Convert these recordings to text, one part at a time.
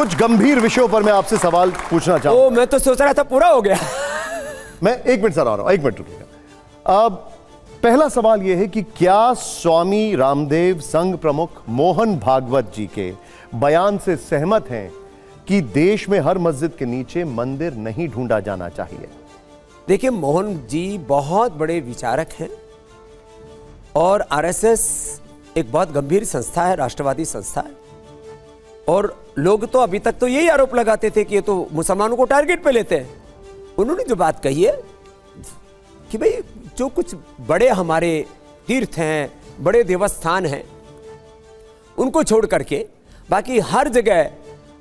कुछ गंभीर विषयों पर मैं आपसे सवाल पूछना चाहूंगा। मैं तो सोच रहा था पूरा हो गया। मैं 1 मिनट सर आ रहा हूं, 1 मिनट रुकिएगा। अब पहला सवाल यह है कि क्या स्वामी रामदेव संघ प्रमुख मोहन भागवत जी के बयान से सहमत हैं कि देश में हर मस्जिद के नीचे मंदिर नहीं ढूंढा जाना चाहिए? देखिए, मोहन जी बहुत बड़े विचारक हैं और आरएसएस एक बहुत गंभीर संस्था है, राष्ट्रवादी संस्था है। और लोग तो अभी तक तो यही आरोप लगाते थे कि ये तो मुसलमानों को टारगेट पे लेते हैं। उन्होंने जो बात कही है कि भाई जो कुछ बड़े हमारे तीर्थ हैं, बड़े देवस्थान हैं, उनको छोड़ करके बाकी हर जगह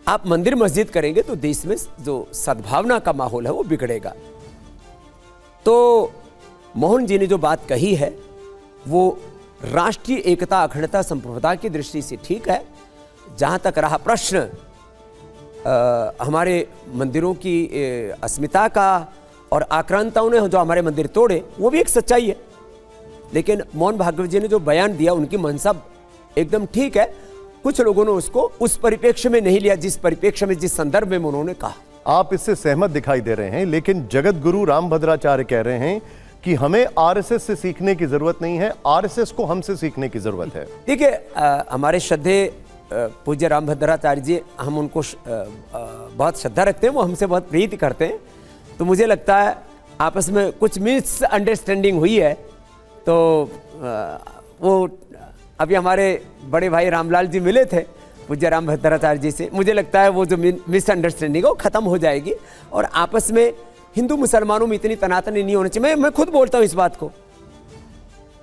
आप मंदिर मस्जिद करेंगे तो देश में जो सद्भावना का माहौल है वो बिगड़ेगा। तो मोहन जी ने जो बात कही है वो राष्ट्रीय एकता, अखंडता, संप्रभुता की दृष्टि से ठीक है। जहां तक रहा प्रश्न हमारे मंदिरों की अस्मिता का और आक्रांताओं ने जो हमारे मंदिर तोड़े, वो भी एक सच्चाई है। लेकिन मोहन भागवत जी ने जो बयान दिया, उनकी मनसा एकदम ठीक है। कुछ लोगों ने उसको उस परिप्रेक्ष्य में नहीं लिया जिस परिप्रेक्ष्य में, जिस संदर्भ में उन्होंने कहा। आप इससे सहमत दिखाई दे रहे हैं, लेकिन जगत गुरु रामभद्राचार्य कह रहे हैं कि हमें आरएसएस से सीखने की जरूरत नहीं है, आरएसएस को हमसे सीखने की जरूरत है। देखिए, हमारे श्रद्धेय पूज्य रामभद्राचार्य जी, हम उनको बहुत श्रद्धा रखते हैं, वो हमसे बहुत प्रीति करते हैं। तो मुझे लगता है आपस में कुछ मिसअंडरस्टैंडिंग हुई है। तो वो अभी हमारे बड़े भाई रामलाल जी मिले थे पूज्य रामभद्राचार्य जी से। मुझे लगता है वो जो मिसअंडरस्टैंडिंग है वो खत्म हो जाएगी और आपस में हिंदू मुसलमानों में इतनी तनातनी नहीं होनी चाहिए। मैं खुद बोलता हूँ इस बात को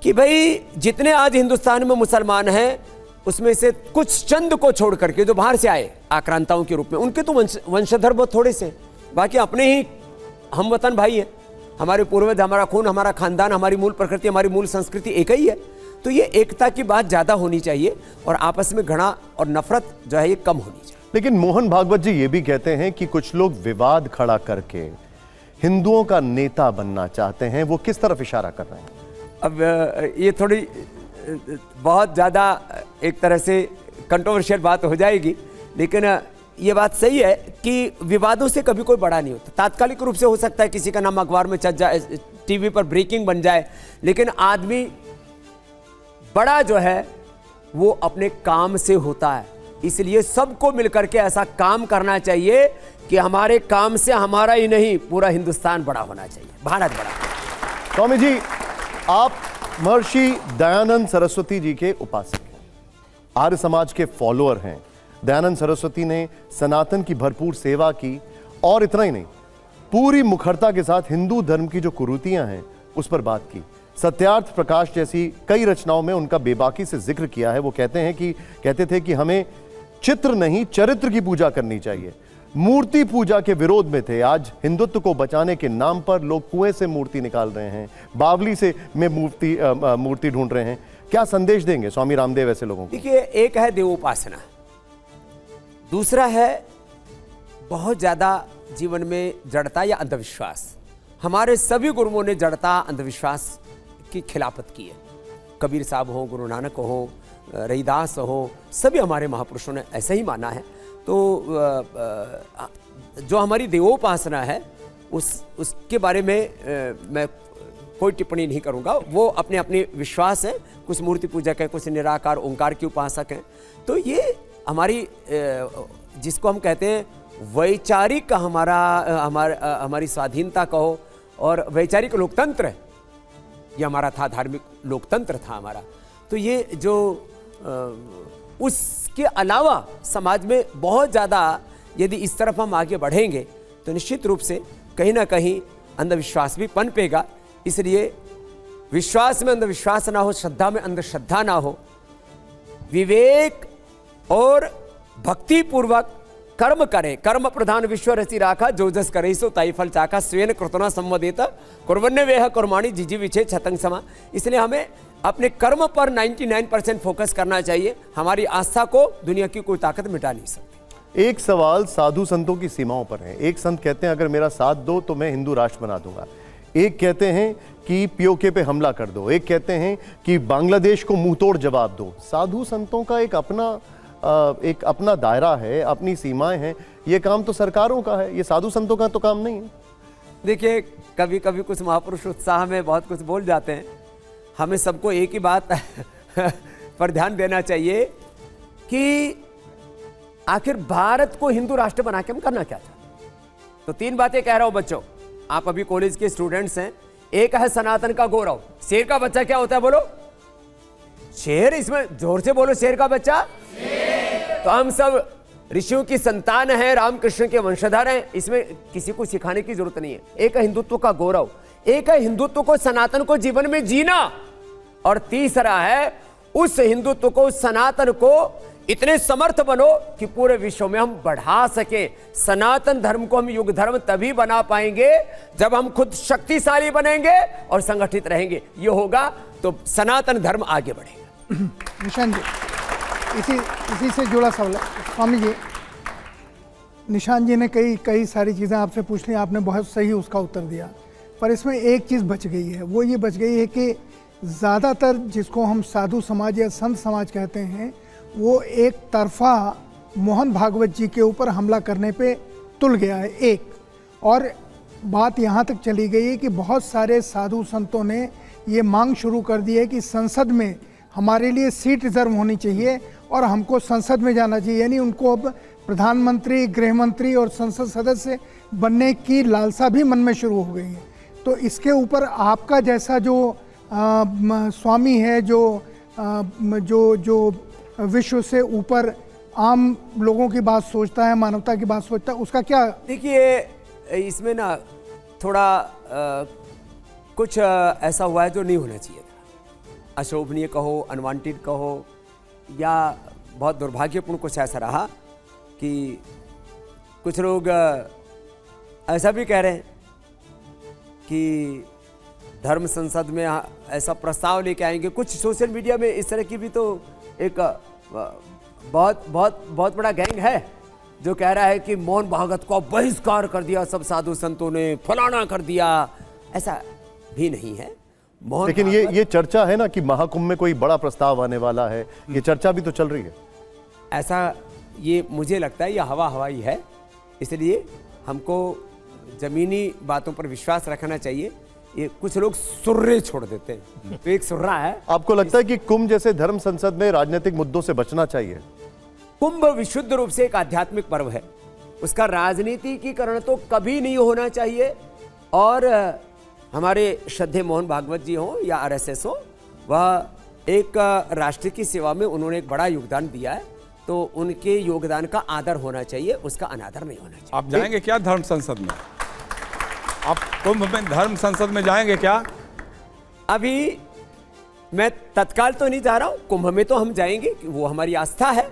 कि भाई जितने आज हिंदुस्तान में मुसलमान हैं, उसमें से कुछ चंद को छोड़ करके जो बाहर से आए आक्रांताओं के रूप में, उनके तो वंशधर बहुत थोड़े से, बाकी अपने ही हम वतन भाई हैं। हमारे पूर्वज, हमारा खून, हमारा खानदान, हमारी मूल प्रकृति, हमारी मूल संस्कृति एक ही है। तो ये एकता की बात ज़्यादा होनी चाहिए और आपस में घृणा और नफरत जो है ये कम होनी चाहिए। लेकिन मोहन भागवत जी ये भी कहते हैं कि कुछ लोग विवाद खड़ा करके हिंदुओं का नेता बनना चाहते हैं। वो किस तरफ इशारा कर रहे हैं? अब ये थोड़ी बहुत ज़्यादा एक तरह से कंट्रोवर्शियल बात हो जाएगी, लेकिन ये बात सही है कि विवादों से कभी कोई बड़ा नहीं होता। तात्कालिक रूप से हो सकता है किसी का नाम अखबार में चल जाए, टीवी पर ब्रेकिंग बन जाए, लेकिन आदमी बड़ा जो है वो अपने काम से होता है। इसलिए सबको मिलकर के ऐसा काम करना चाहिए कि हमारे काम से हमारा ही नहीं पूरा हिंदुस्तान बड़ा होना चाहिए, भारत बड़ा। स्वामी जी, आप महर्षि दयानंद सरस्वती जी के उपासक हैं, आर्य समाज के फॉलोअर हैं। दयानंद सरस्वती ने सनातन की भरपूर सेवा की और इतना ही नहीं, पूरी मुखरता के साथ हिंदू धर्म की जो कुरीतियां हैं उस पर बात की। सत्यार्थ प्रकाश जैसी कई रचनाओं में उनका बेबाकी से जिक्र किया है। वो कहते थे कि हमें चित्र नहीं चरित्र की पूजा करनी चाहिए। मूर्ति पूजा के विरोध में थे। आज हिंदुत्व को बचाने के नाम पर लोग कुएं से मूर्ति निकाल रहे हैं, बावली से में मूर्ति ढूंढ रहे हैं। क्या संदेश देंगे स्वामी रामदेव ऐसे लोगों को? देखिए, एक है देवोपासना, दूसरा है बहुत ज्यादा जीवन में जड़ता या अंधविश्वास। हमारे सभी गुरुओं ने जड़ता, अंधविश्वास की खिलाफत की है। कबीर साहब हो, गुरु नानक हो, रविदास हो, सभी हमारे महापुरुषों ने ऐसा ही माना है। तो जो हमारी देवोपासना है उसके बारे में मैं कोई टिप्पणी नहीं करूंगा। वो अपने अपने विश्वास है, कुछ मूर्ति पूजक है, कुछ निराकार ओंकार के उपासक हैं। तो ये हमारी जिसको हम कहते हैं वैचारिक हमारी स्वाधीनता कहो और वैचारिक लोकतंत्र, ये हमारा था, धार्मिक लोकतंत्र था हमारा। तो ये जो उसके अलावा समाज में बहुत ज़्यादा यदि इस तरफ हम आगे बढ़ेंगे तो निश्चित रूप से कहीं ना कहीं अंधविश्वास भी पनपेगा। इसलिए विश्वास में अंधविश्वास ना हो, श्रद्धा में अंधश्रद्धा ना हो, विवेक और भक्ति पूर्वक कर्म करे। कर्म प्रधान विश्व रचि राखा, जो जस करे सो ताई फल चाखा, स्वेन कृतना संवदेत कुर्वन्य वेह कर्माणि जिजि विचे छतंग समा। इसलिए हमें अपने कर्म पर 99% फोकस करना चाहिए। हमारी आस्था को दुनिया की कोई ताकत मिटा नहीं सकती। एक सवाल साधु संतों की सीमाओं पर है। एक संत कहते हैं अगर मेरा साथ दो तो मैं हिंदू राष्ट्र बना दूंगा। एक कहते हैं कि पीओके पे हमला कर दो। एक कहते हैं कि बांग्लादेश को मुंहतोड़ जवाब दो। साधु संतों का एक अपना एक अपना दायरा है, अपनी सीमाएं हैं। ये काम तो सरकारों का है, ये साधु संतों का तो काम नहीं है। देखिए, कभी कभी कुछ महापुरुष उत्साह में बहुत कुछ बोल जाते हैं। हमें सबको एक ही बात पर ध्यान देना चाहिए कि आखिर भारत को हिंदू राष्ट्र बना के हम करना क्या चाहते हैं। तो 3 बातें कह रहा हूं बच्चों, आप अभी कॉलेज के स्टूडेंट्स हैं। एक है सनातन का गौरव। शेर का बच्चा क्या होता है, बोलो शेर, इसमें जोर से बोलो, शेर का बच्चा शेर। तो हम सब ऋषियों की संतान है, रामकृष्ण के वंशधर हैं, इसमें किसी को सिखाने की जरूरत नहीं है। एक है हिंदुत्व का गौरव, एक है हिंदुत्व को, सनातन को जीवन में जीना, और तीसरा है उस हिंदुत्व को, उस सनातन को इतने समर्थ बनो कि पूरे विश्व में हम बढ़ा सके। सनातन धर्म को हम युग धर्म तभी बना पाएंगे जब हम खुद शक्तिशाली बनेंगे और संगठित रहेंगे। ये होगा तो सनातन धर्म आगे बढ़ेगा। निशांत जी, इसी से जुड़ा सवाल है। स्वामी जी, निशांत जी ने कई सारी चीज़ें आपसे पूछ ली, आपने बहुत सही उसका उत्तर दिया, पर इसमें एक चीज़ बच गई है। वो ये बच गई है कि ज़्यादातर जिसको हम साधु समाज या संत समाज कहते हैं, वो एक तरफा मोहन भागवत जी के ऊपर हमला करने पे तुल गया है एक। और बात यहाँ तक चली गई है कि बहुत सारे साधु संतों ने ये मांग शुरू कर दी है कि संसद में हमारे लिए सीट रिजर्व होनी चाहिए और हमको संसद में जाना चाहिए। यानी उनको अब प्रधानमंत्री, गृह मंत्री और संसद सदस्य बनने की लालसा भी मन में शुरू हो गई है। तो इसके ऊपर आपका जैसा जो स्वामी है, जो विश्व से ऊपर आम लोगों की बात सोचता है, मानवता की बात सोचता है, उसका क्या? देखिए, इसमें ना थोड़ा कुछ ऐसा हुआ है जो नहीं होना चाहिए था। अशोभनीय कहो, अनवांटेड कहो, या बहुत दुर्भाग्यपूर्ण कुछ ऐसा रहा कि कुछ लोग ऐसा भी कह रहे हैं कि धर्म संसद में ऐसा प्रस्ताव लेके आएंगे। कुछ सोशल मीडिया में इस तरह की भी तो एक बहुत बड़ा गैंग है जो कह रहा है कि मोहन भागवत को बहिष्कार कर दिया सब साधु संतों ने, फलाना कर दिया। ऐसा भी नहीं है। लेकिन ये चर्चा है ना कि महाकुंभ में कोई बड़ा प्रस्ताव आने वाला है, ये चर्चा भी तो चल रही है। ऐसा ये मुझे लगता है ये हवाई है, इसलिए हमको जमीनी बातों पर विश्वास रखना चाहिए। ये कुछ लोग सुर्रे छोड़ देते हैं, तो एक सुर्रा है। आपको लगता है कि कुंभ जैसे धर्म संसद में राजनीतिक मुद्दों से बचना चाहिए? कुंभ विशुद्ध रूप से एक आध्यात्मिक पर्व है, उसका राजनीतिकीकरण तो कभी नहीं होना चाहिए। और हमारे श्रद्धेय मोहन भागवत जी हों या आरएसएस हो, वह एक राष्ट्र की सेवा में उन्होंने एक बड़ा योगदान दिया है, तो उनके योगदान का आदर होना चाहिए, उसका अनादर नहीं होना चाहिए। आप जाएंगे क्या धर्म संसद में? आप कुंभ में धर्म संसद में जाएंगे क्या? अभी मैं तत्काल तो नहीं जा रहा हूं, कुंभ में तो हम जाएंगे, वो हमारी आस्था है।